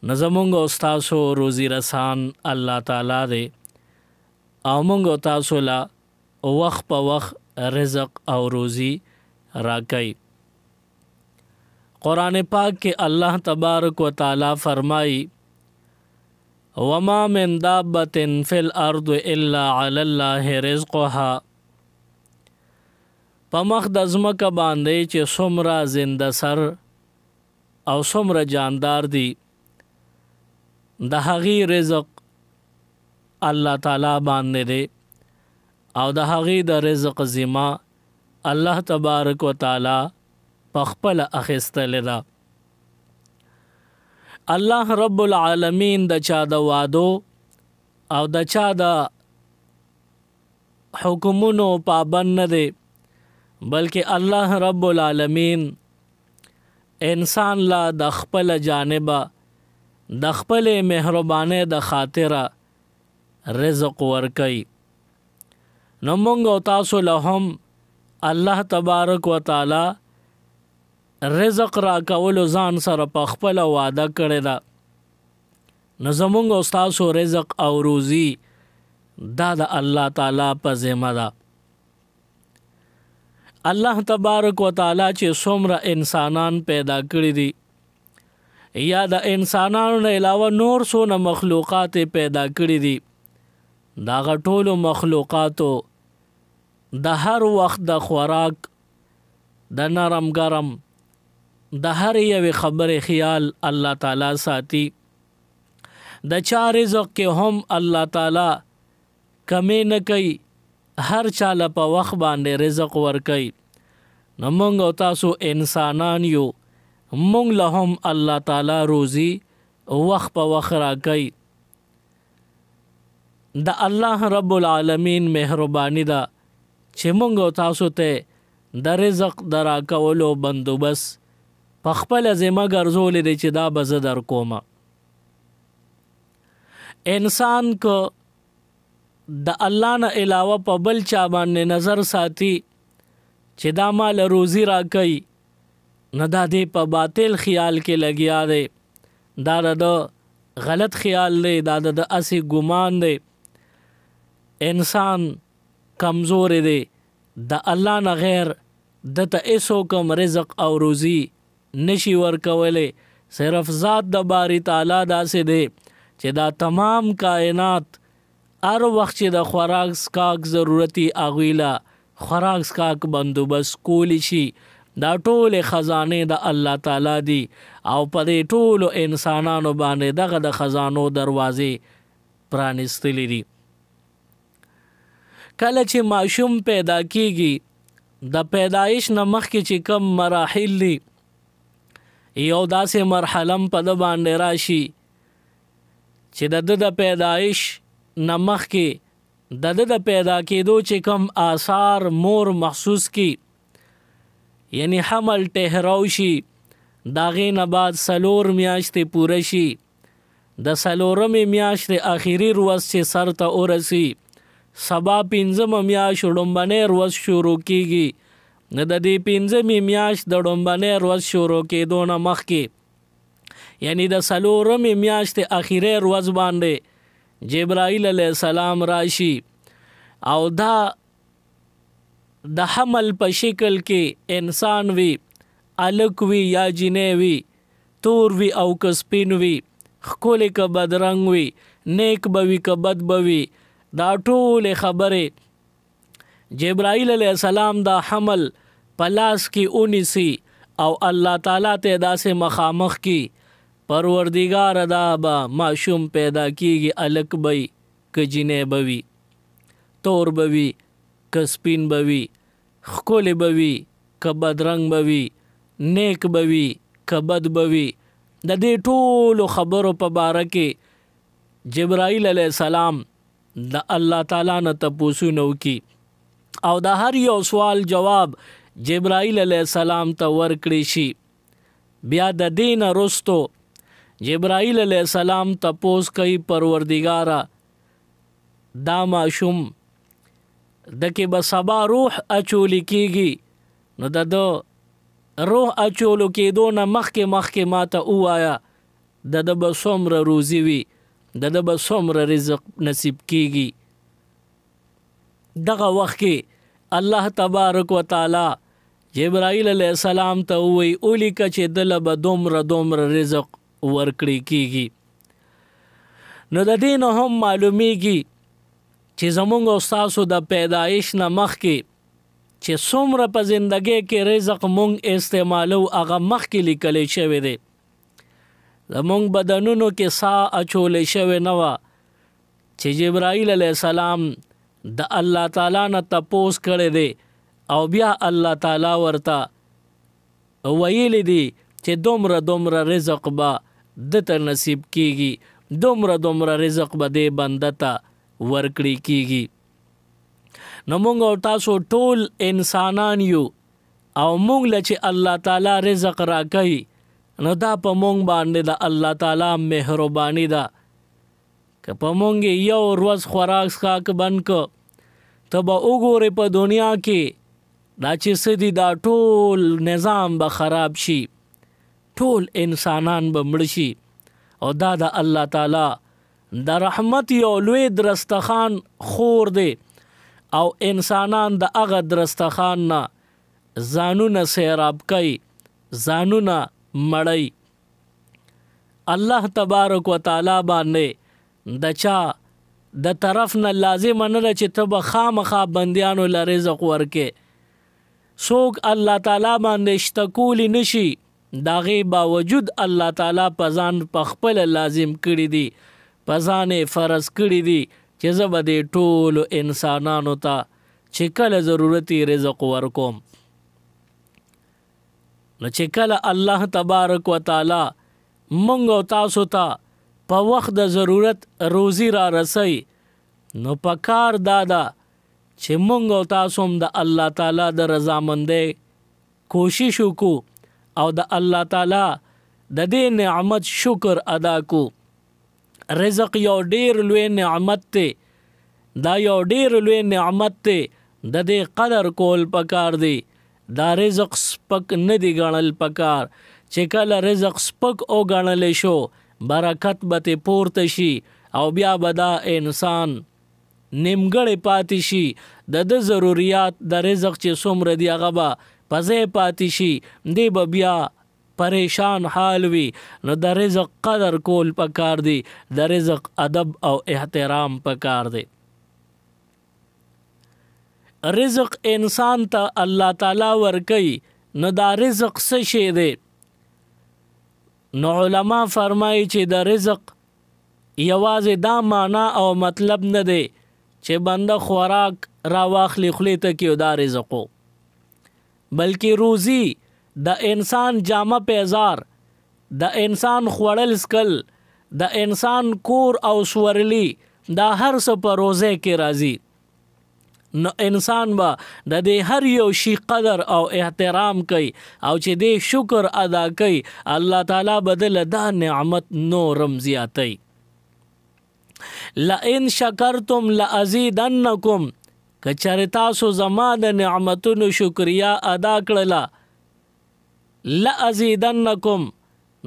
نزمونږ او تاسو روزي رسان الله تعالی دی او مونږ او تاسو لا وخت په وخت رزق او روزي راکړي. قرآن پاک کې الله تبارک و تعالی فرمایي وما من دابة في الأرض إلا على الله رزقها. په مخ د ځمکه باندې چې څومره زنده سر او څومره جاندار دي د هغې رزق الله تعالی باندې دی او د هغې د رزق ذمه الله تبارک و تعالی په خپله اخیستلې ده. الله رب العالمین د چا د وعدو او د چا د حکمونو پابند نه دی، بلکې الله رب العالمین انسان لا د خپل جانبه د خپل مهربانۍ د خاطره رزق ورکوي. نو موږ او تاسو له هم الله تبارک و تعالی رزق را کولو ځان سره په خپله وعده کړې ده. نو زمونږ او ستاسو رزق او روزي دا د الله تعالی په ذمه ده. الله تبارک و تعالی چې څومره انسانان پیدا کړي دي یا د انسانانو نه علاوه نور څونه مخلوقات پیدا کړي دي، د هغه ټولو مخلوقاتو د هر وخت د خوراک د نرم ګرم د هر یوې خبرې خیال الله تعالی ساتي. د چا رزق کې هم الله تعالی کمی نه کوي، هر چاله په وخت باندې رزق ورکوي. نو موږ او تاسو انسانان یو، موږ له هم الله تعالی روزي وخت په وخت راکوي. د الله رب العالمین مهرباني ده چې موږ او تاسو ته د رزق د راکولو بندوبست په خپله ذمه ګرځولې دی چې دا به زه در کومه. انسان که د الله نه علاوه په بل چا باندې نظر ساتي چې دا مال روزي راکوي، نه دا دی په باطل خیال کې لګیا دی، دا د غلط خیال دی، دا د اسې ګمان دی. انسان کمزور دی، د الله نه غیر دته هیڅوک رزق او روزي نشي ورکولی. صرف ذات د باری تعالی داسې دی چې دا تمام کائنات هر وخت چې د خوراک سکاک ضرورتي هغوی له خوراک سکاک بندوبست کولی شي. دا ټولې خزانې د الله تعالی دي او په دې ټولو انسانانو باندې دغه د خزانو دروازې پرانستلې دي. کله چې ماشوم پیدا کیږي، د پیدایش نه مخکې چې کم مراحل دي، یو داسې مرحلم په د باندې راشي چې د پیدایش نه مخکې د پیدا کېدو چې کم آثار مور محسوس کی، یعنی حمل ټهراو شي، د هغې نه بعد 4 میاشتې پوره شي، د 4مې میاشتې آخري ورځ چې سر ته ورسي، سبا 5مه میاشت ړومبنۍ ورځ شروع کیږي. نه د دې 5مې میاشت د ړومبنۍ ورځ شروع کېدو نه مخکې، یعنی د 4مې میاشتې آخري ورځ باندې جبرائیل علیه السلام راشي او دا د حمل په شکل کې انسان وي، الک وي یا جنې وي، تور وي او که سپین وي، ښکلی که بدرنګ وي، نیک به وي که بد به وي، دا ټولې خبرې جبرائیل علیہ السلام دا حمل پلاس کی اونیسی او الله تعالی ته داسې مخامخ کی، پروردگار دا با معشوم پیدا کیږي، الک بوي که جنې بوي، تور بوي که سپین بوي، ښکلی بوي که بدرنګ بوي، نیک بوي که بد بوي. د دې ټولو خبرو په باره کې جبرائیل علیہ السلام د الله تعالی نه تپوسونه وکړي او د هر یو سوال جواب جبرائیل علیہ السلام ته ورکړي شي. بیا د دین رستو جبرائیل علیہ السلام تپوس کوي پروردگارا دا ماشوم دکې به سبا روح اچولی کیږي، نو د روح اچولو کېدو نه مخکې ما ته ووایه د به څومره روزي وي د به څومره رزق نصیب کیږي. دغه وخت کې الله تبارک وتعالی جبرائیل علیه السلام ته وی اولیکه چې دله به دومره رزق ورکړی کیږي. نو د دې نه هم معلومیږي چې زمونږ او ستاسو د پیدایش نه مخکې چې څومره په زندګۍ کې رزق مونږ استعمالو هغه مخکې لیکلی شوی دی. زمونږ بدنونو کې ساه اچولی شوی نه وه چې جبرائیل علیه السلام د الله تعالی نه تپوس کړی دی او بیا الله تعالی ورته ویلی دی چې دومره رزق به دته نصیب کیږي، دومره رزق به دې بنده ته ورکړی کیږي. نو مونږ او تاسو ټول انسانان یو او مونږ له چې الله تعالی رزق راکوي نو دا په مونږ باندې د الله تعالی مهرباني ده. که په مونږ یو ورځ خوراک څښاک بند که ته به وګورې په دنیا کې دا چې څه دي دا ټول نظام به خراب شي، ټول انسانان به مړ شي. او دا د الله تعالی د رحمت یو لوی درستخان خور دی او انسانان د هغه درستخان نه ځانونه سیراب کوي، ځانونه مړی. الله تبارک وتعالی باندې د چا د طرف نه لازم نه ده چې ته به خامخا بندیانو له رزق ورکې. څوک الله تعالی باندې شتکولی نشي، د هغې باوجود الله تعالی په ځان په خپله لازم کړي دي، په ځان یې فرض کړي دي چې زه به دې ټولو انسانانو ته چې کله ضرورت رزق ورکوم. نو چې کله الله تبارک وتعالی مونږ او تاسو ته په وخت د ضرورت روزي را رسي نو په کار دا ده چې مونږ او تاسو هم د الله تعالی د رضامندۍ کوشش وکړو او د الله تعالی د دې نعمت شکر ادا کو. رزق یو ډیر لوی نعمت دی، دا یو ډیر لوی نعمت دی، د دې قدر کول پکار دی. دا رزق سپک نه دی ګڼل پکار، چې کله رزق سپک او ګڼل شو برکت به ترې پورته شي او بیا به دا انسان نیمګړی پاتې شي، د ضروریات د رزق چې څومره دی هغه به په ځای پاتې شي، دی به بیا پریشان حال وي. نو د رزق قدر کول پکار دی، د رزق ادب او احترام پکار دی. رزق انسان ته الله تعالی ورکوي نو دا رزق څه شی دی؟ نو علما فرمایي چې د رزق یوازې دا معنا او مطلب نه دی چې بنده خوراک را واخلي خولې ته کې دا رزق و، بلکې روزي د انسان جامه پیزار، د انسان خوړل سکل، د انسان کور او سورلی، دا هر څه په روزه کې راځي. نو انسان به د دې هر یو شي قدر او احترام کوي او چې دې شکر ادا کوي الله تعالی بدل دا نعمت نورم زیاتی. لئن شکرتم لازیدنکم، که چېرې تاسو زما د نعمتونو شکریا ادا کړله لازیدنکم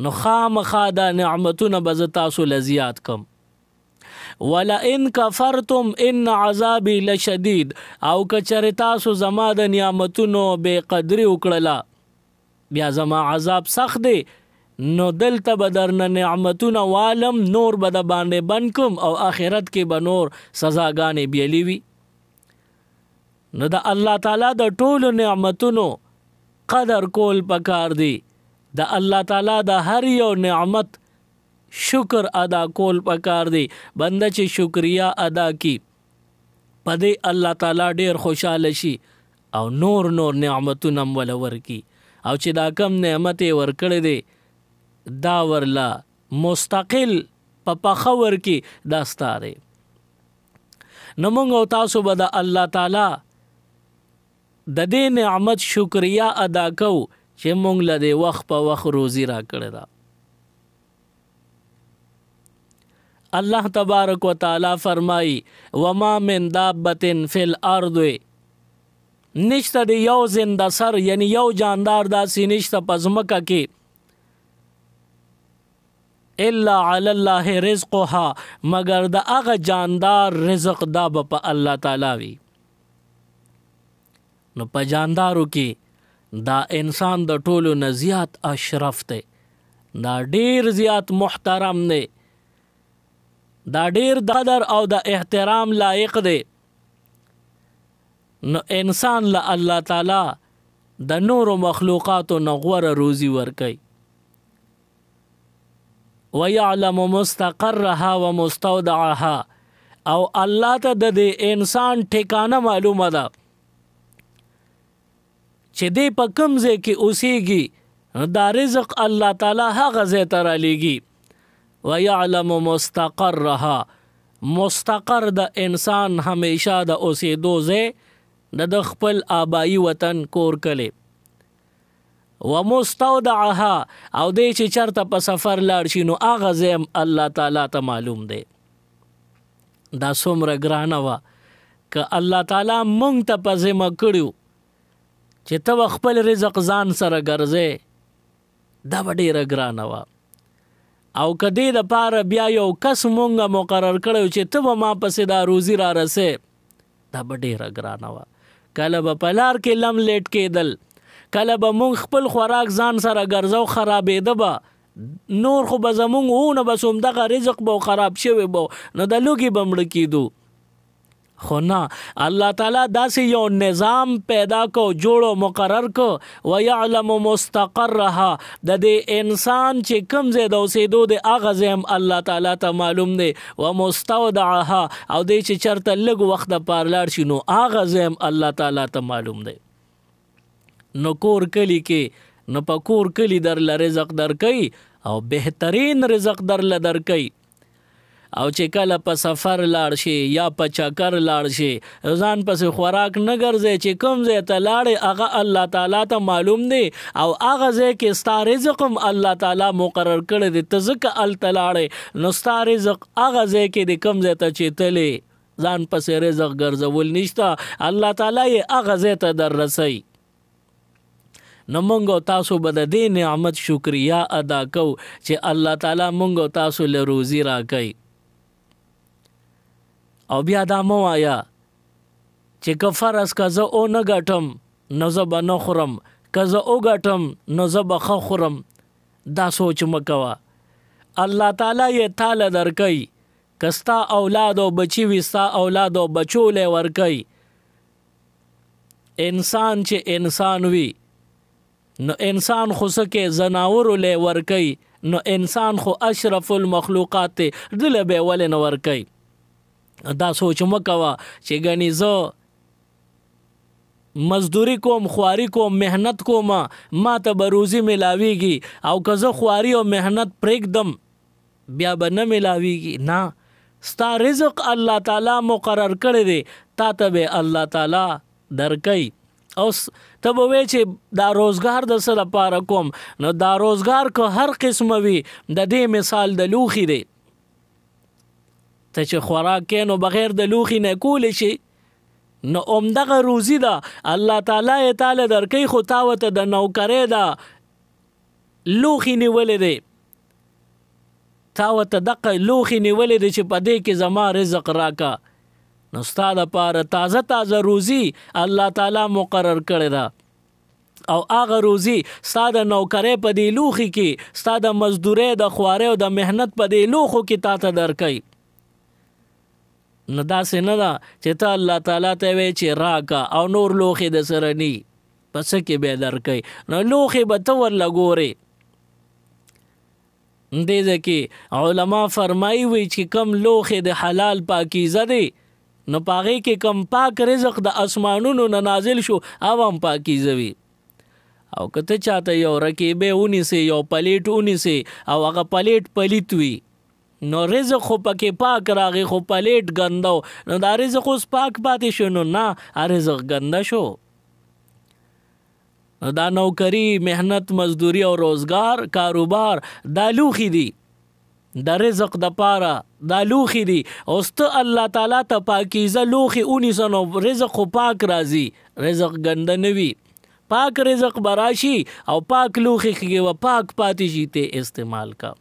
نو خامخا دا نعمتونه به زه تاسو له زیات کم. ولئن کفرتم ان عذابی لشدید، او که چېرې تاسو زما د نعمتونو بې قدري وکړله بیا زما عذاب سخت دی، نو دلته به درنه نعمتونه والم، نور به د باندې بند کم او آخرت کې به نور سزاګانې بیلې وي. نو د الله تعالی د ټولو نعمتونو قدر کول پکار دی، د الله تعالی د هر یو نعمت شکر ادا کول پکار دی. بنده چې شکریا ادا کی په دې الله تعالی ډیر خوشاله شي او نور نعمتونه ول ورکی، او چې دا کم نعمت ورکړي دی دا ورلا مستقل په پخور کې دا ستاره. نو موږ او تاسو به د الله تعالی د دې نعمت شکریا ادا کو چې موږ له دې وخت په وخت روزي را کړی دا. الله تبارک وتعالی فرمای وما من دابة فی الارض، نشته د یو زنده سر یعنی یو جاندار داسې نشته په ځمکه کې الا علی الله رزقها مگر د هغه جاندار رزق دا به په الله تعالی وي. نو په جاندارو کې دا انسان د ټولو نه زیات اشرف دی، دا ډیر زیات محترم دی، دا ډیر د قدر او د احترام لایق دی. نو انسان له الله تعالی د نورو مخلوقاتو نه غوره روزي ورکوي. ويعلم مستقرها ومستودعها او الله ته د انسان ټکانه معلومه ده چې دی په کوم ځای کې اوسېږي، دا رزق الله تعالی هغه ځای ته رالیږي. ويعلم مستقرها مستقر د انسان همیشه د اوسېدو ځای د خپل آبایی وطن کور کلی. ومستودعها او دی چې چرته په سفر لاړ شي نو هغه ځای الله تعالی ته معلوم دی. دا څومره ګرانه وه که الله تعالی مونږ ته په ذمه کړي چې ته خپل رزق ځان سره ګرځې، دا به ډېره ګرانه وه. او که دې دپاره بیا یو کس مونږه مقرر کړی چې ته به ما پسې دا روزي را رسې، دا به ډېره ګرانه وه. کله به په لار کې لم لیټ کېدل، کله به مونږ خپل خوراک ځان سره ګرځو خرابېده به، نور خو به زمونږ وونه بس همدغه رزق به خراب شوی به نو د لوږې به مړه کېدو. خو نه، الله تعالی داسې یو نظام پیدا کو، جوړو مقرر کو. ويعلم مستقرها د دې انسان چې کوم ځای د اوسېدو د هغه ځای هم الله تعالی ته معلوم دی. ومستودعها او دی چې چرته لږ وخت دپاره لاړ شي نو هغه ځای هم الله تعالی ته معلوم دی. نو کور کلی کې نو په کور کلی درله رزق درکوي او بهترین رزق درله درکوي. او چې کله په سفر لاړ شي یا په چکر لاړ شي ځان پسې خوراک نه ګرځي، چې کوم ځای ته لاړې هغه الله تعالی ته معلوم دی او هغه ځای کې ستا رزق هم الله تعالی مقرر کړی دی. ته ځکه هلته لاړې نو ستا رزق هغه ځای کې دی کوم ځای ته چې تلې، ځان پسې رزق ګرځول نشته، الله تعالی یې هغه ځای ته در رسوي. نو مونږ او تاسو به د دې نعمت شکریا ادا کو چې الله تعالی مونږ او تاسو له روزي راکوي. او بیا دا مو وایا چې که فرض که زه او نه ګټم نو زه به نه خورم، که زه وګټم نو زه به ښه خورم. دا سوچ مه کوه، الله تعالی یې تاله درکوي. که ستا اولاد او بچي وي ستا اولاد او بچو لی ورکوي. انسان چې انسان وي نو انسان خو څه کې زناورو لی ورکوي، نو انسان خو اشرف المخلوقات دی، دله به یې ولې نه ورکوي. دا سوچ مه کوه چې ګنې زه مزدوری کوم، خواري کوم، محنت کوم، ما ته به روزي ملاویږي، او که زه خواري او محنت پرېږدم بیا به نه ملاویږي. نه، ستا رزق الله تعالی مقرر کړی دی، تا ته به الله تعالی درکوي. اوس ته به وایې چې دا روزګار د څه لپاره کوم، نو دا روزګار که هر قسمه وي د دې مثال د لوښي دی. ته چې خوراک کې نو بغیر د لوښي نه کولی شي نو همدغه روزي ده، الله تعالی یې تاله درکوي، خو تا ورته د نوکرۍ ده لوښي نیولی دی، تا ورته دغه لوښي نیولی دی چې په دې کې زما رزق راکه. نو ستا دپاره تازه تازه روزي الله تعالی مقرر کړې ده، او هغه روزي ستا د نوکرۍ په دې لوښي کې، ستا د مزدورۍ د خوارۍ او د محنت په دې لوښو کې تا ته درکوي. نو داسې نه ده چې ته الله تعالی ته وایې چې راکه او نور لوښي د سره ني، په څه کې به یې درکوي. نو لوښي به ته ورله ګورې. دې ځای کې علما فرمایي وي چې کم لوښي د حلال پاکیزه دی نو په هغې کې کم پاک رزق د اسمانونو نه نازل شو او هم پاکیزه وي. او که ته چاته یو رکیبې ونیسې، یو پلیټ ونیسې او هغه پلیټ پلیت وي نو رزق خو پکې پاک راغی، خو پلیټ ګنده نو دا رزق اوس پاک پاتې شو، نو نه رزق ګنده شو. نو دا نوکری، محنت، مزدوری او روزګار، کاروبار دا لوښي دي د رزق د پاره، دا لوښي دي. اوس ته الله تعالی ته پاکیزه لوښي ونیسه نو رزق خو پاک راځي، رزق ګنده نه وي، پاک رزق براشي او پاک لوښي کې و پاک پاتې شي، ته استعمال کا.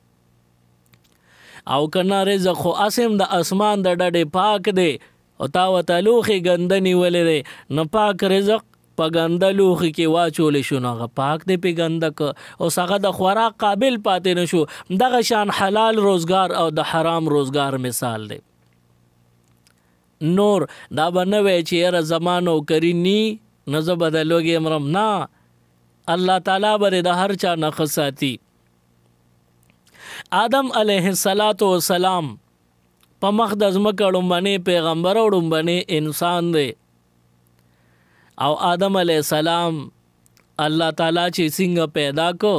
او کنه رزق خو اسم د اسمان د ډډې پاک دی او تا ورته لوښي ګنده نیولې دی نو پاک رزق په ګنده لوښي کې واچولی شو نو هغه پاک دی پې ګنده که اوس هغه د خوراک قابل پاتې نه شو. دغه شان حلال روزګار او د حرام روزګار مثال دی. نور دا به نه وی چې یاره زما نوکري نی نه زه به د لوږې مرم، نه، الله تعالی به د هر چا نه ښه ساتي. آدم علیه السلام په مخ د ځمکه ړومبنی پیغمبر او ړومبنی انسان دی او آدم علیه السلام الله تعالی چې څنګه پیدا کو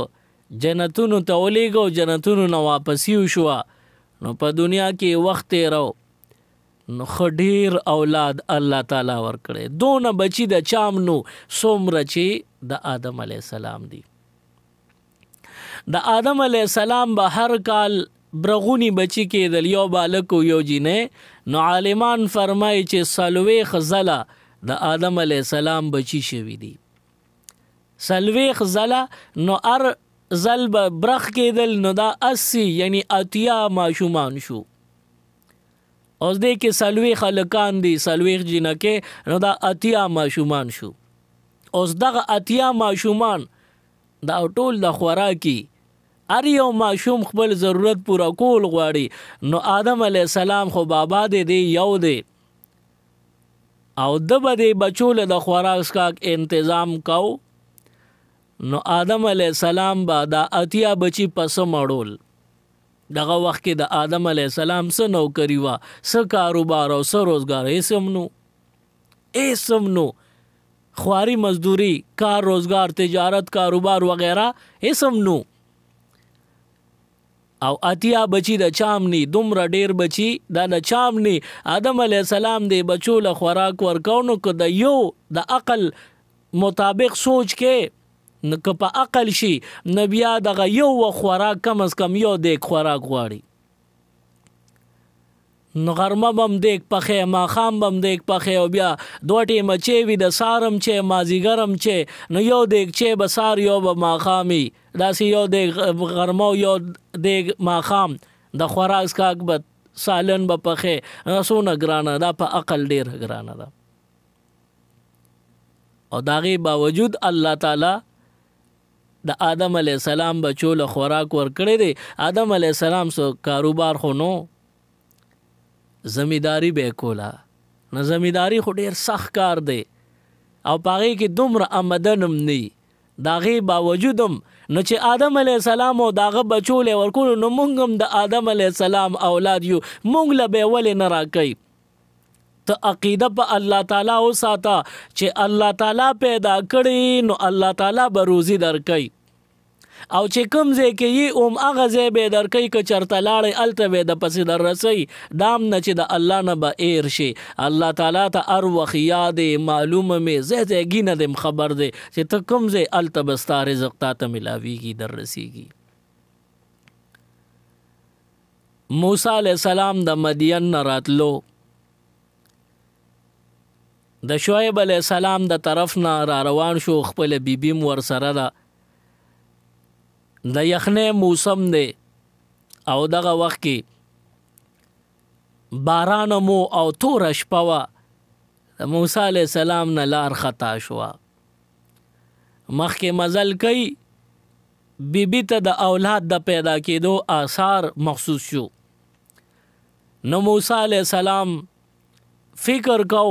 جنتونو ته ولیږو جنتونو نه واپسی وشوه نو په دنیا کې وخت تیرو نو ښه ډېر اولاد الله تعالی ورکړی دونه بچي د چام نو څومره چې د آدم علیه السلام دی. د آدم علیه السلام به هر کال برغونی بچی کېدل یو بالک او یو جینۍ نو عالمان فرمایي چې څلوېښت ځله د آدم علیه السلام بچی شوي دي. څلوېښت ځله نو هر ځل به برخ کېدل نو دا 80 یعنی 80 ماشومان شو. اوس دې کې څلوېښت هلکان دي څلوېښت جینکې نو دا 80 ماشومان شو. اوس دغه 80 ماشومان دا ټول د خوراکي هر یو ماشوم خپل ضرورت پورا کول غواړي نو آدم علیه السلام خو بابا دی یو دی او د به د بچو له د خوراک څښاک انتظام کو نو آدم علیه السلام به دا 80 بچي پسه مړول. دغه وخت کې د آدم علیه السلام څه نوکري وه څه کاروبار او څه روزګار هیڅ هم نو خواري مزدوري کار روزګار تجارت کاروبار وغیرہ هیڅ هم نو او 80 بچی د چام نی دومره ډیر بچی دا د چام نی. آدم علیه السلام دی بچو له خوراک ورکونو که د یو د عقل مطابق سوچ کې نو که په عقل شي نو بیا دغه یو خوراک کم از کم یو دیګ خوراک غواړي نو غرمه بم دیګ پخې ماښام بم دیګ پخې او بیا دوه ټیمه چې وي د سارم چې مازیګرم چې نو یو دیګ چې به سار یو به ماښامي داسې یو دیګ غرمه او یو دیګ ماښام د خوراک څښاک به سالن به پخې څونه ګرانه دا په عقل ډېره ګرانه ده. او د هغې باوجود الله تعالی د آدم علیه السلام بچو له خوراک ورکړی دی. آدم علیه السلام سو کاروبار خو نو زمیداری به کوله نو زمیداری خو ډیر سخت کار دی او پاغې کې دومره آمدن هم نه د هغې باوجود هم نو چې آدم علیه السلام او د هغه بچو له ورکولو نو موږ هم د آدم علیه السلام اولاد یو موږ له به ولې نه راکوي. ته عقیده په الله تعالی وساته چې الله تعالی پیدا کړي نو الله تعالی به روزي درکوي او چې کوم ځای کې یې هغه ځای به درکوي که چېرته لاړې هلته به د پسې در رسوي دام نه چې د الله نه به ایر شي. الله تعالی ته هر وخت یاد معلومه مې ځای ځایګي نه دم خبر دی چې ته کوم ځای هلته به ستا رزق تا ته ملاویږي در رسیږي. موسی علیه السلام د مدین نه راتلو د شعیب علیه السلام د طرف نه را روان شو خپله بیبیم ورسره ده د یخنۍ موسم دی او دغه وخت کې باران مو او توره شپه وه د موسی علیه السلام نه لار خطا شوه مخکې مزل کوي بیبي ته د اولاد د پیدا کېدو آثار محسوس شو نو موسی علیه السلام فکر کو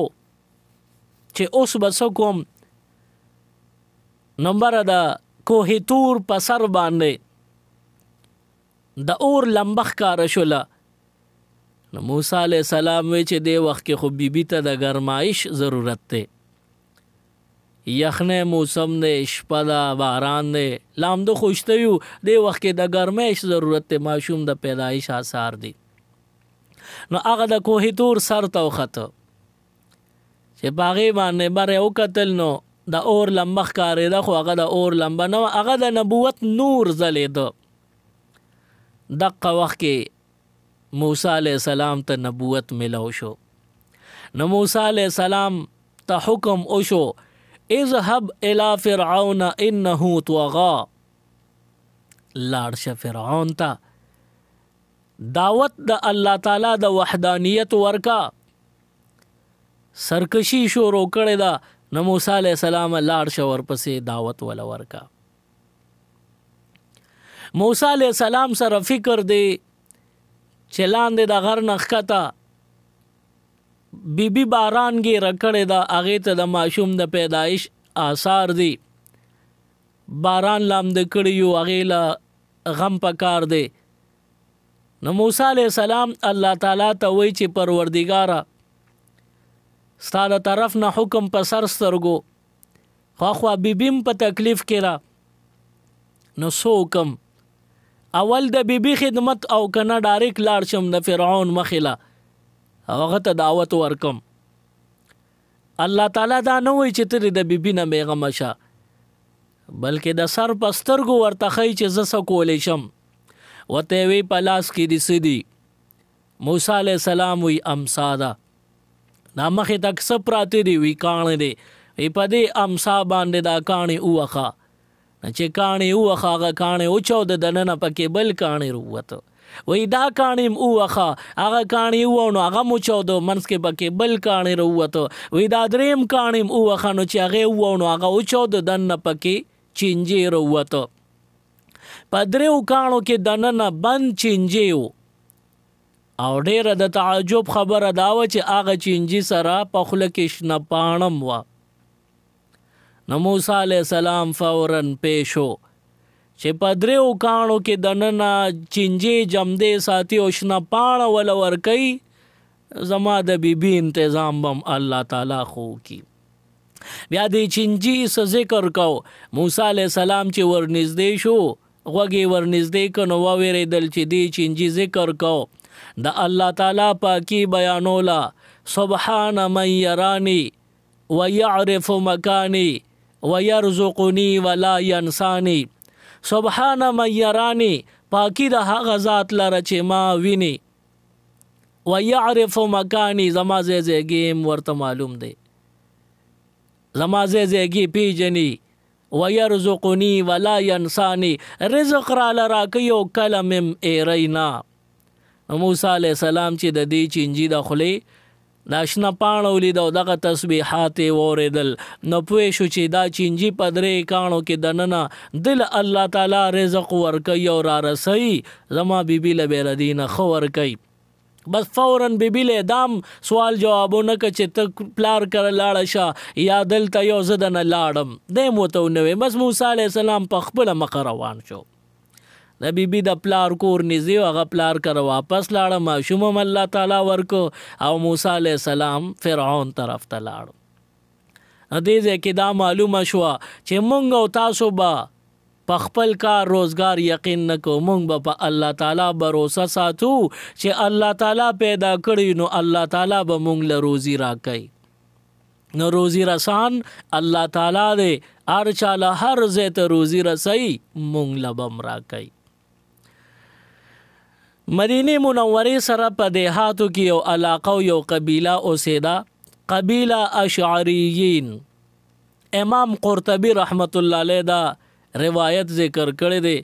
چې اوس به څه کوم نمبره د کوه تور په سر باندې د اور لمبه ښکاره شوله نو موسی علیه السلام وی چې دې وخت کې خو بیبي ته د ګرمایش ضرورت دی یخنۍ موسم دی شپه ده باران دی لامده خوشته یو دې وخت کې د ګرمایش ضرورت دی ماشوم د پیدایش آثار دی نو هغه د کوه تور سر ته وخته چې په هغې باندې بره وکتل نو د اور لمبه ښکارېده خو هغه د اور لمبه نه وه هغه د نبوت نور ځلېده دقه وخت کې موسی علیه السلام ته نبوت ملو شو نو موسی علیه السلام ته حکم وشو اذهب الى فرعون انه طغى لاړ شه فرعون ته دعوت د الله تعالی د وحدانیت ورکا سرکشي شروع کړی دا نو موسی علیہ السلام لاړ شو ورپسې دعوت ولا ورکا. موسی علیہ السلام سره فکر دی چې لاندې د غر نه ښکته بیبي باران ګیره کړې ده هغې ته د ماشوم د پیدایش آثار دي باران لامده کړي یو هغې له غم پکار دی. نو موسی علیہ السلام الله تعالی ته وایي چې پروردګاره ستا د طرف نه حکم په سر سترګو خواخوا بیبیم په تکلیف کې را نو څه وکم اول د بیبي خدمت او کنه ډایرک لاړ شم د فرعون مخې له هغه ته دعوت ورکم. الله تعالی دا نه وایي چې ته د بیبي نه بېغمه شه بلکې د سر په سترګو ورته ښایي چې زه څه کولی شم. ورته یې وی په لاس کې دې څه دي؟ موسی علیہ السلام وی امسا ده دا مخې تک څه پراته دي وی کاڼې دی وی په دې امسا باندې دا کاڼې ووخه چې کاڼې ووخه هغه کاڼې وچاوده دننه پکې بل کاڼې رووته وی دا کاڼې ووخه هغه کاڼې ووه نو هغه م وچاوده منځ کې پکې بل کاڼې رووته وی دا دریم کاڼې ووخه نو چې هغې ووه نو هغه وچاوده دننه پکې چینجې رووته. په دریو کاڼو کې دننه بند چینجې و او ډیره د تعجب خبره دا وه چې هغه چینجي سره په خوله کې شنه پاڼم وه. نو موسی علیہ السلام فوراً پیش و چې په دریو کاڼو کې دننه چینجې جمدې ساتي او شنه پاڼه وله ورکوي زما د بیبي انتظام بم الله تعالی خو کی. بیا د چینجي څه ذکر کو موسی علیہ السلام چې ورنږدې شو غوږې ورنږدې کړ نو وویرېدل چې دې چینجي ذکر کو د الله تعالی پاکی بیانولا سبحان من یرانی ویعرف مکانی ویرزقنی ولا ینسانی. سبحان من یرانی پاکی د هغه ذات لره چې ما ویني ویعرف مکانی زما ځای ځایګي ورته معلوم دی زما ځای ځایګي پیژني ویرزقنی ولا ینسانی رزق را لراکوي او کله مم ایرینا. موسی علیہ السلام چې د دې چینجي د خولې دا شنه پاڼه ولید او دغه تسبیحات یې واورېدل نو پوه شو چې دا چینجي په درې کاڼو کې دننه دل الله تعالی رزق ورکوي او را رسوي زما بیبي له بې له دې نه ښه ورکوي. بس فوراً بیبي له دام سوال جوابونه که چې ته پلار کره لاړه شه یا دلته یو زه دنه لاړم دی م ورته ونه وی. بس موسی علیہ السلام په خپله مخه روان شو د بیبي د پلار کور نږدې و هغه پلار کره واپس لاړه ماشوم هم الله تعالی ورکو او موسی علیہ السلام فرعون طرف ته لاړ. دې ځای کې دا معلومه شوه چې مونږ او تاسو به په خپل کار روزګار یقین نه کوو مونږ به په الله تعالی بروسه ساتو چې الله تعالی پیدا کړي نو الله تعالی به مونږ له روزي راکوي. نو روزي رسان الله تعالی دی هر چا له هر ځای ته روزي رسوي مونږ له به هم راکوي. مدینه منورې سره په دیهاتو کې یو علاقه او یو قبیله اوسېده قبیله اشعریین. امام قرطبي رحمت الله علیه دا روایت ذکر کړی دی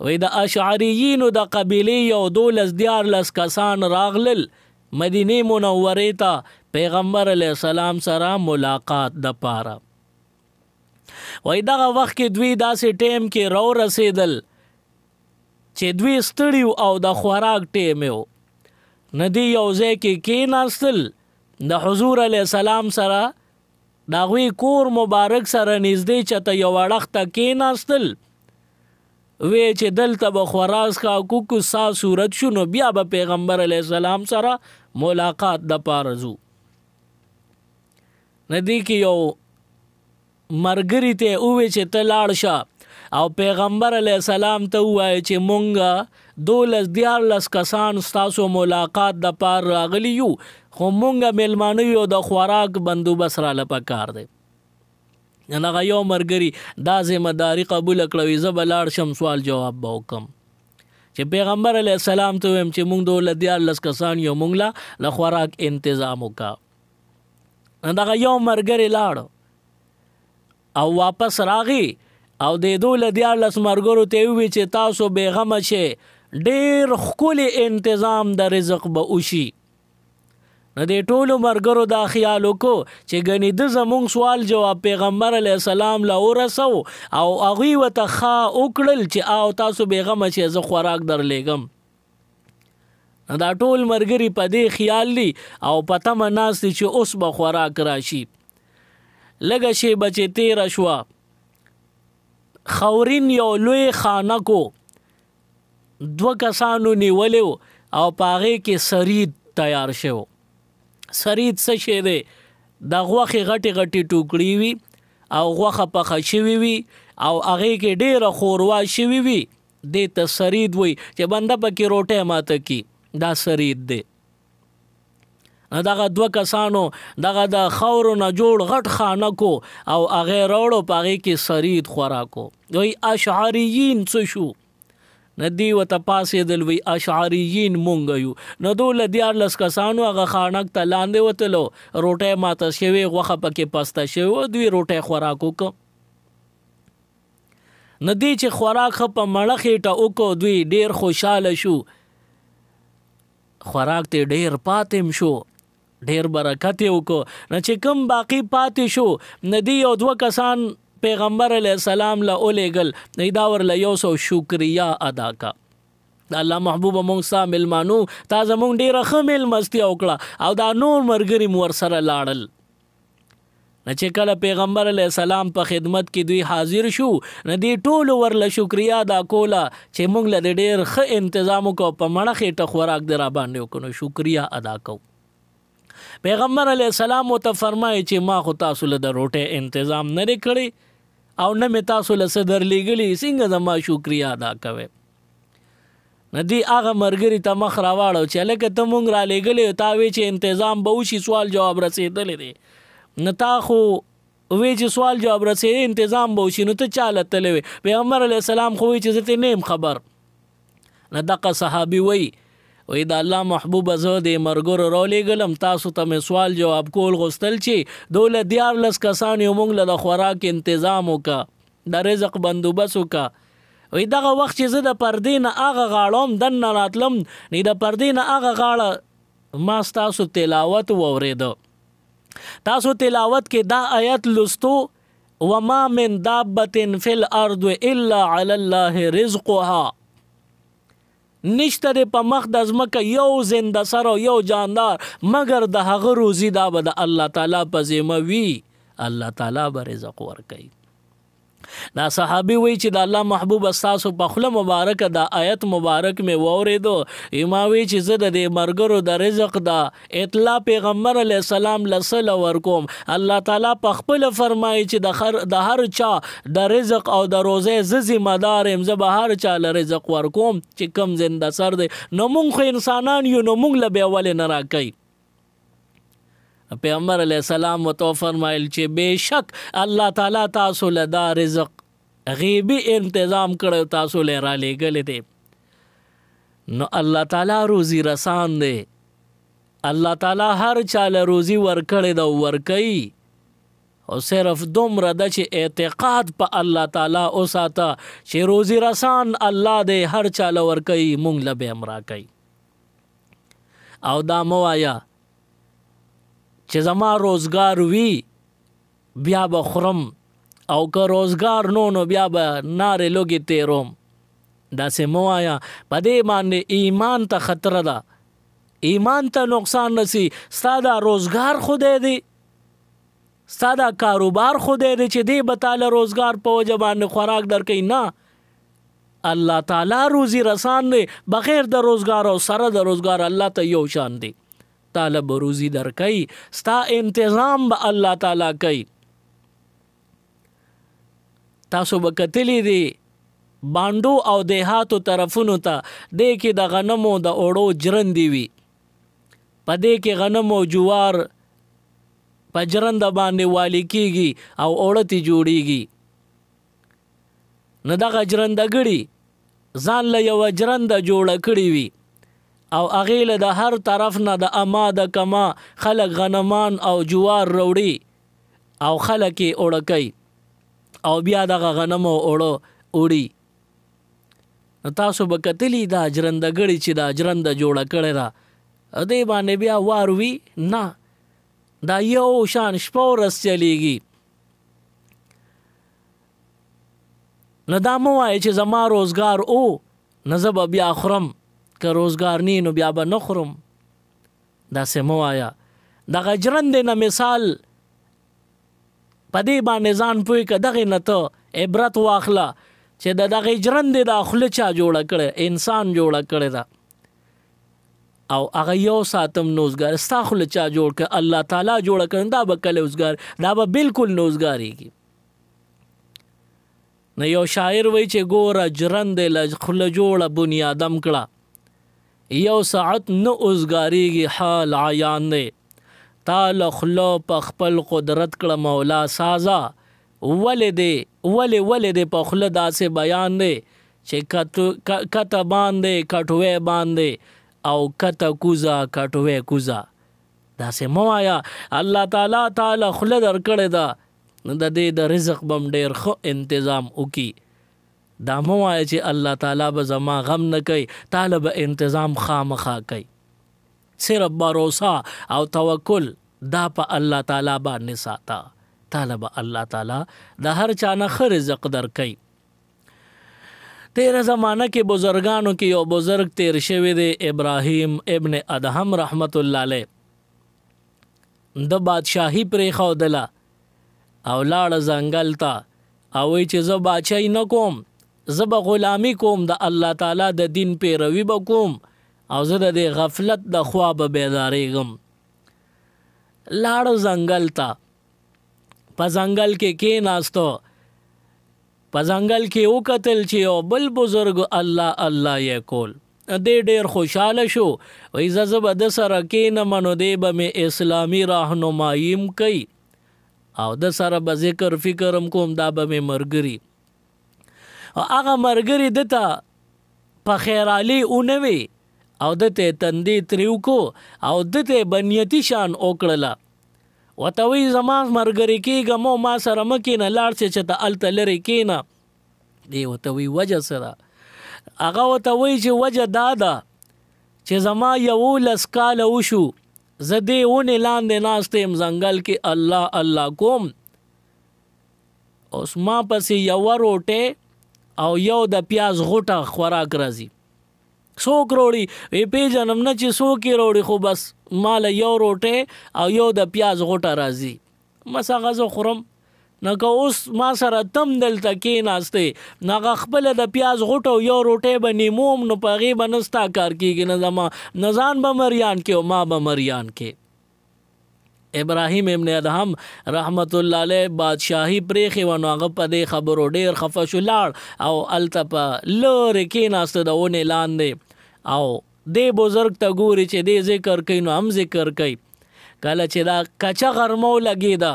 وی د اشعریینو د قبیلې یو 12 کسان راغلل مدینه منورې ته پیغمبر علیه السلام سره ملاقات د پاره. وی دغه وخت کې دوی داسې ټیم کې رو رسېدل چې دوی ستړي او د خوراک ټیم یو ندی یو ځای کې کېناستل د حضور علیه السلام سره د هغوی کور مبارک سره نږدې چته یو اړخ ته کېناستل وی چې دلته به خوراک کا کوکو سا صورت شو نو بیا به پیغمبر علیه السلام سره ملاقات د پاره ځو. ندی کې یو مرګري ته ووی چې ته لاړ شه او پیغمبر علیہ السلام ته ووایي چې مونږه 12 کسان ستاسو ملاقات د پار راغلی یو خو مونږه میلمانه یو د خوراک بندوبست راله پکار دی. هغه یو مرګري دا ذمہداري قبول کړوي زه به لاړ شم سوال جواب به وکم چې پیغمبر علیہ السلام ته ویم چې مونږ 12 کسان یو مونږ له خوراک انتظام وکا. هغه یو مرګري لاړ او واپس راغی او د 12 مرګرو ته وی چې تاسو بیغمه شئ ډیر ښکلی انتظام د رزق به وشي. نو دې ټولو ملګرو دا خیال وکړو چې ګنې د زمونږ سوال جواب پیغمبر علیه السلام له ورسو او هغوی ورته ښه وکړل چې او تاسو بېغمه چې زه خوراک درلیږم. دا ټول ملګري په دې خیال دي او په تمه ناست دي چې اوس به خوراک راشي. لږه شیبه چې تېره شوه، خاورین یو لوی خانکو 2 کسانو نیولی و او په هغې کې سرید تیار شو. سرید څه شی دی؟ د غوښې غټې غټې ټوکړې وي او غوښه پخه شوې وي او هغې کې ډېره ښوروا شوې وي، دې ته سرید وایي چې بنده پکې روټۍ ماته کي، دا سرید دی. دغه 2 کسانو دغه د خاورو نه جوړ غټ خانکو او هغې راوړو، په هغې کې سرید خوراکو. وایي اشعریین څه شو؟ نه دی ورته پاسېدل، وایي اشعریین مونږ یو. نو 12 کسانو هغه خانک ته لاندې وتلو، روټۍ ماته شوې، غوښه پکې پسته شوې، دوی روټۍ خوراک وکړو. نه دی چې خوراک ښه په مړه خېټه وکړو، دوی ډېر خوشحاله شو، خوراک ته ډېر پاتم شو، ډېر برکت یې وکړو. نه چې کوم باقي پاتې شو، نه دی یو 2 کسان پیغمبر علیه السلام له ولیږل، نه دا ورله 100 شکریا ادا کا. د الله محبوبه مونږ ستا میلمانو، تا زمونږ ډېره ښه میلمستیا وکړه او دا نور ملګري مو ورسره لاړل. نه چې کله پیغمبر علیه السلام په خدمت کې دوی حاضر شو، نه دی ټولو ورله شکریا ادا کوله چې مونږ له د ډېر ښه انتظام وکړو، په مړه خېټه خوراک دې راباندې وکړو، نو شکریا ادا کوو. پیغمبر علیه السلام ورته فرمایي چې ما خو تاسو له د روټۍ انتظام نه دی کړی او نه مې تاسو له څه درلیږلي، څنګه زما شکریا ادا کوئ؟ نه دی هغه ملګري ته مخ راواړو چې هلکه ته مونږ رالیږلی، تا وی چې انتظام به وشي، سوال جواب رسېدلی دی، نه تا خو وی چې سوال جواب رسېدی انتظام به وشي، نو ته چا له تللی وی؟ پیغمبر علیه السلام خو وی چې زه ته نه یم خبر. نه دغه صحابي وی د الله محبوبه زه د ملګرو رالیږلم، تاسو ته مې سوال جواب کول غوښتل چې 12 کسان یو مونږ له د خوراک انتظام وکړه، د رزق بندوبست وکړه. دغه وخت چې زه د پردې نه هغه غاړم دننه راتلم، نو د پردې نه هغه غاړه ما ستاسو تلاوت واورېده. تاسو تلاوت کې دا آیت لستو، وما من دابة فی الارض الا علی الله رزقها، نشته دی په مخ د ځمکه یو زنده سر او یو جاندار مګر د هغه روزي دا به د الله تعالی په ذمه وي، الله تعالی به رزق ورکوي. دا صحابي وی چې د الله محبوب ستاسو په خوله مبارکه دا آیت مبارک مې واورېدو، ما وی چې زه د دې ملګرو د رزق دا اطلاع پیغمبر علیه السلام لسله ورکوم. الله تعالی په خپله فرمایي چې د هر چا د رزق او د روزې زه ذمه دار یم، زه به هر چا له رزق ورکوم چې کم زنده سر دی. نو مونږ خو انسانان یو، نو مونږ له بیا ولې نه راکوي؟ پیغمبر علیہ السلام وتو فرمایل چې بشک الله تعالی تاسو له دا رزق غیبی انتظام کړو، تاسو له را لېږلی دی. نو الله تعالی روزي رسان دی، الله تعالی هر چا له روزي ورکړی ده ورکوي، او صرف دومره ده چې اعتقاد په الله تعالی وساته چې روزي رسان الله دی، هر چا له ورکوي، مونږ له به هم راکوي. او دا مه وایه چې زما روزګار وي بیا به خورم، او که روزګار نو بیا به نارې لوږې تیروم. داسې مه وایه، په دې باندې ایمان ته خطره ده، ایمان ته نقصان رسی. ستا دا روزګار خدای دی، ستا دا کاروبار خدای دی چې دی به تاله روزګار په وجه باندې خوراک درکوي؟ نه، الله تعالی روزي رسان دی، بغیر د روزګار او سره د روزګار الله ته یو شان دی. تعالی به روزي درکوي، ستا انتظام به الله تعالی کوي. تاسو به کتلی دی بانډو او دیهاتو طرفونو ته دې کې د غنمو د اوړو جرندې وي، په دې کې غنم او جوار په جرنده باندې والی کېږي او اوړه تې جوړېږي. نو دغه جرندهګړي ځان له یوه جرنده جوړه کړې وي او هغې له د هر طرف نه د اما د کما خلک غنمان او جوار روړي او خلک یې اوړه کوي او بیا دغه غنم او اوړه وړي. نو تاسو به کتلی دا جرندګړي چې دا جرنده جوړه کړې ده دې باندې بیا وار وي نه دا یو شان شپه ورځ چلیږي. نو دا مو وایه چې زما روزګار او نه زه به بیا خورم که روزګار نی نو بیا به نه خورم. داسې مو وایه. دغه جرندې نه مثال په دې باندې ځان پوه که دغې نه ته عبرت واخله چې د دغې جرندې دا خوله چا جوړه کړې انسان جوړه کړې ده او هغه یو ساتم نوزګار ستا خوله چا جوړ کړه الله تعالی جوړه کړه دا به کله اوزګار دا به بالکل نوزګارېږي. نو یو شاعر وایي چې ګوره جرندې له خوله جوړه بنیادم کړه یو ساعت نه اوزګارېږي حال عیان دی تا له خوله په خپل قدرت کړه مولا سازا ولې دې په خوله داسې بیان دی چې کته باندې کټوی باندې او کته کوزه کټوی کوزه داسې مه وایه. الله تعالی خوله درکړې ده نو د دې د رزق بم ډېر ښه انتظام وکړي. دا مه وایه چې الله تعالی به زما غم نه کوي تاله به انتظام خامخا کوي. صرف باروسا او توکل دا په الله تعالی باندې ساته تاله به الله تعالی د هر چا نه ښه رزق درکوي. تیره زمانه کې بزرگانو کې یو بزرگ تیر شوی دی ابراهیم ابن ادهم رحمت الله علیه د بادشاهي پرېښودله او لاړه ځنګل ته او وایي چې زه باچهی نه کوم زه به غلامي کوم د الله تعالی د دین پیروي به کوم او زه د دې غفلت د خوا به بیدارېږم. لاړه ځنګل ته په ځنګل کې کېناستو په ځنګل کې وکتل چې یو بل بزرګ الله الله یې کول دې ډېر خوشحاله شو وایي زه به د سره کېنم نو دی به مې اسلامي راهنماییم کوي او د سره به ذکر فکرم کوم دا به مې ملګري او هغه ملګري ده ته په خیرالي ونه وي او ده ته تندې تریو کو او ده ته بنیتي شان وکړله ورته وایي زما ملګري کېږه مو ما سره مه کېنه لاړ شې چې ته هلته لرې کېنه. دی ورته وایي وجه څه ده؟ هغه ورته وایي چې وجه دا ده چې زما 11 کاله وشو زه دې ونې لاندې ناست یم ځنګل کې الله الله کوم اوس ما پسې یوه روټۍ او یو د پیاز غوټه خوراک راځي څوک روړي وی پیژنم نه چې څوک یې روړي خو بس ماله یو روټۍ او یو د پیاز غوټه راځي بس هغه زه خورم. نو که اوس ما سره تم دلته کېناستې نو هغه خپله د پیاز غوټه او یو روټۍ به نیموم نو په هغې به نه ستا کار کېږي نه زما نه ځان به مریان کې او ما به مریان کې. ابراهیم ابن ادهم رحمت الله علیه بادشاهي پرېښې وه نو هغه په دې خبرو ډېر خفه شو لاړ او هلته په لرې کېناسته د ونې لاندې او دې بزرګ ته ګوري چې دې ذکر کوي نو هم ذکر کوي. کله چې دا کچه غرمو لګېده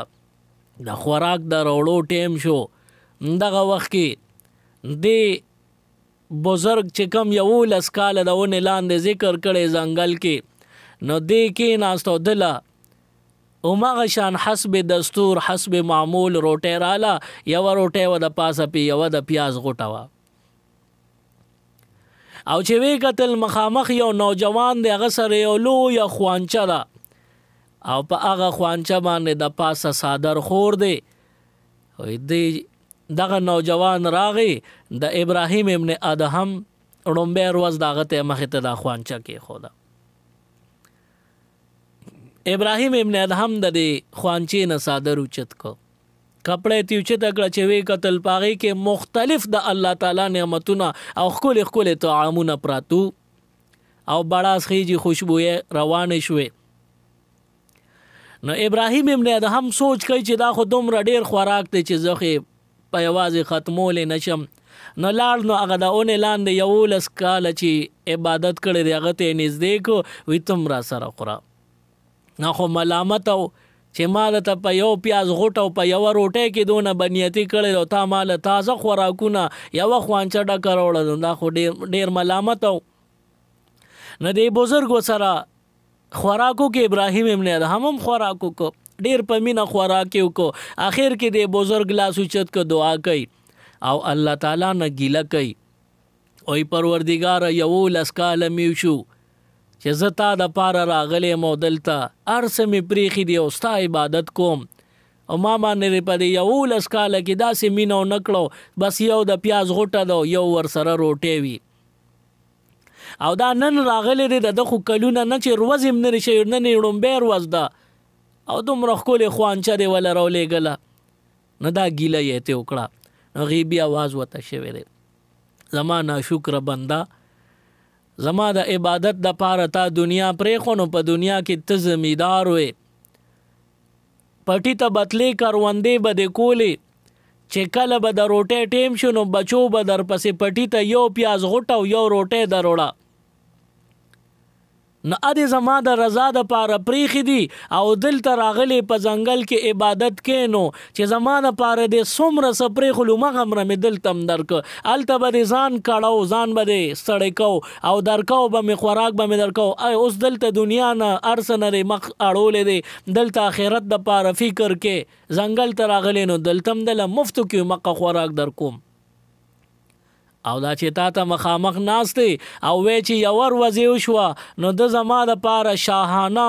د خوراک د راوړو ټیم شو دغه وخت کې دې بزرګ چې کم 11 کاله د ونې لاندې ذکر کړی ځنګل کې نو دې کېناستو دله هماغه شان حسب دستور حسب معمول روټۍ راله یوه روټۍ وه د پاسه پې یوه د پیاز غوټه وه او چې وی کتل مخامخ یو نوجوان دی هغه سره یو لویه خوانچه ده او په هغه خوانچه باندې د پاسه صادر خور دی دغه نوجوان راغی د ابراهیم ابن ادهم ړومبی ورځ د هغه ته مخې ته دا خوانچه کېښوده. ابراهیم ابن ادهم د دې خوانچې نه صادر اوچت کو کپړې تی اوچته کړه چې وی کتل په هغې کې مختلف د الله تعالی نعمتونه او ښکلې ښکلې طعامونه پراتو او بړاس خیجې خوشبویې روانې شوې. نو ابراهیم ابن ادهم سوچ کوي چې دا خو دومره ډېر خوراک دی چې زه خو په یوازې ختمولی نشم. نو لاړ نو هغه د اونې لاندې 11 کاله چې عبادت کړی دی هغه ته یې نږدې کو وی تم را سره خوره نه خو ملامت او چې مال ته په یو پیاز غوټه او په یوه روټۍ کې دونه بنیتي کړی او تا مال تازه خوراکونه یوه خوانچه ډکه راوړه دا خو ډېر ملامت او نه دی بزرګ سره خوراکو کې ابراهیم ابن ادهم هم خوراکو کو ډېر په مینه خوراک یې وکړو. اخر کې دی بزرګ لاس اوچت کو دعا کوي او الله تعالی نه ګیله کوي وی پروردگار 11 کاله میو شو چې زه تا د پاره راغلی مو دلته هر څه مې پرېښي دي او ستا عبادت کوم او ما باندې په دې 11 کاله کې داسې مینه ونه کړو بس یو د پیاز غوټه ده یو ورسره روټۍ وي او دا نن راغلی دی د خو کلونه نه چې روز هم نه شي نن ړومبی ورځ ده او دومره ښکلې خوانچه دی وله راولېږله نه دا ګیله یې ترې وکړه نو غیبي اواز ورته شوی دی زما ناشکره بنده زما د عبادت دپاره تا دنیا پرېښو نو په دنیا کې ته زمیدار وې پټي ته بتلې کروندې به دې کولې چې کله به د روټۍ ټیم شو نو بچو به درپسې پټي ته یو پیاز غوټه او یو روټۍ دروړه نو ادې زما د رضا دپاره پرېښي دي او دلته راغلی په ځنګل کې عبادت کې نو چې زما دپاره دې څومره څه پرېښلو مغمره مې دلته هم درکه هلته به دې ځان کړو ځان به دې ستړی کو او درکو به مې خوراک به مې درکو اوس دلته دنیا نه هر څه نه دې مخ اړولی دی دلته آخرت دپاره فکر کې ځنګل ته راغلی نو دلته هم دله مفتو کې مقه خوراک در کوم او دا چې تا ته مخامخ ناست دی او وی چې یور وځې وشوه نو د زما دپاره شاهانه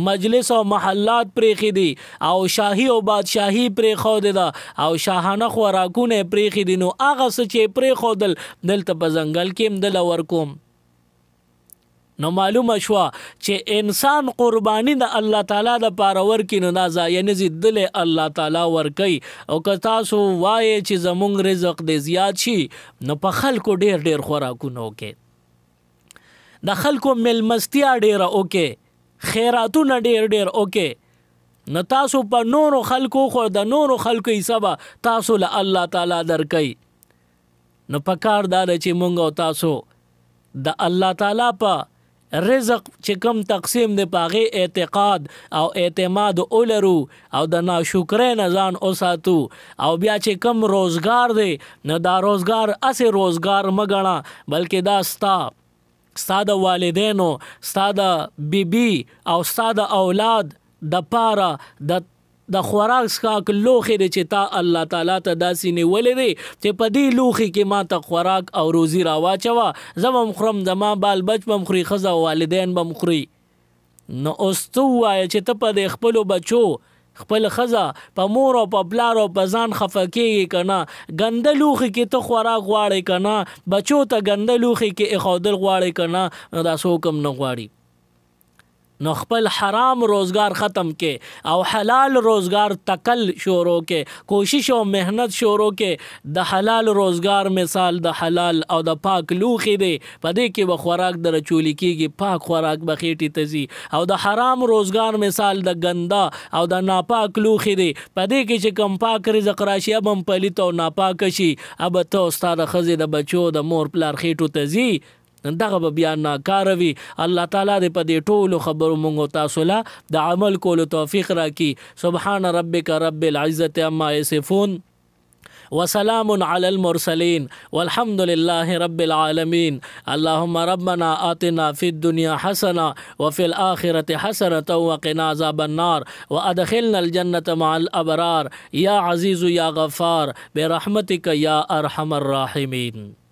مجلس او محلات پرېښي دي او شاهي او بادشاهي پرېښودې ده او شاهانه خوراکونه یې پرېښي دي نو هغه څه چې یې پرېښودل دلته په ځنګل کې هم دله ورکوم نو معلومه شوه چې انسان قرباني د الله تعالی دپاره ورکړي نو دا ضایع نه ځي دلې الله تعالی ورکوي او که تاسو وایې چې زمونږ رزق دې زیات شي نو په خلکو ډېر خوراکونه وکړئ د خلکو میلمستیا ډېره وکړئ خیراتونه ډېر وکړئ نو تاسو په نورو خلکو خو د نورو خلکو حصه به تاسو له الله تعالی درکوي نو په کار دا ده چې مونږ او تاسو د الله تعالی په رزق چې کم تقسیم دی په هغې اعتقاد او اعتماد ولرو او د ناشکرۍ نه ځان وساتو او بیا چې کم روزګار دی نو دا روزګار هسې روزګار مه ګڼه بلکې دا ستا د والدینو ستا د بیبي او ستا د اولاد دپاره د خوراک څښاک لوښی دی چې تا الله تعالی ته داسې نیولی دی چې په دې لوښي کې ما ته خوراک او روزي راواچوه زه به م خورم زما بال بچ به م خوري ښځه او والدین به م خوري نو اوس ته ووایه چې ته په دې خپلو بچو خپل ښځه په مور او په پلار او په ځان خفه کېږي که نه ګنده لوښي کې ته خوراک غواړې که نه بچو ته ګنده لوښي کې ایښودل غواړې که نه نو دا څوک هم نه غواړي نو خپل حرام روزگار ختم کې او حلال روزگار تکل شروع کې کوشش او مهنت شروع کې د حلال روزگار مثال د حلال او د پاک لوښي دی په دې کې به خوراک در چولی کېږي پاک خوراک به خېټې ته ځي او د حرام روزگار مثال د ګنده او د ناپاک لوښي دی په دې کې چې کم پاک رزق راشي اب هم پلیت او ناپاک شي اب ته ستا د ښځې د بچو د مور پلار خېټو ته ځي دغه به بیا ناکاره وي الله تعالی دې په دې ټولو خبرو مونږ تاسو له د عمل کولو توفیق راکړي سبحان ربک رب العزة عما یصفون وسلام على المرسلين والحمد لله رب العالمين اللهم ربنا آتنا في الدنيا حسنة وفي الآخرة حسنة وقنا عذاب النار وأدخلنا الجنة مع الأبرار يا عزيز يا غفار برحمتك يا أرحم الراحمين.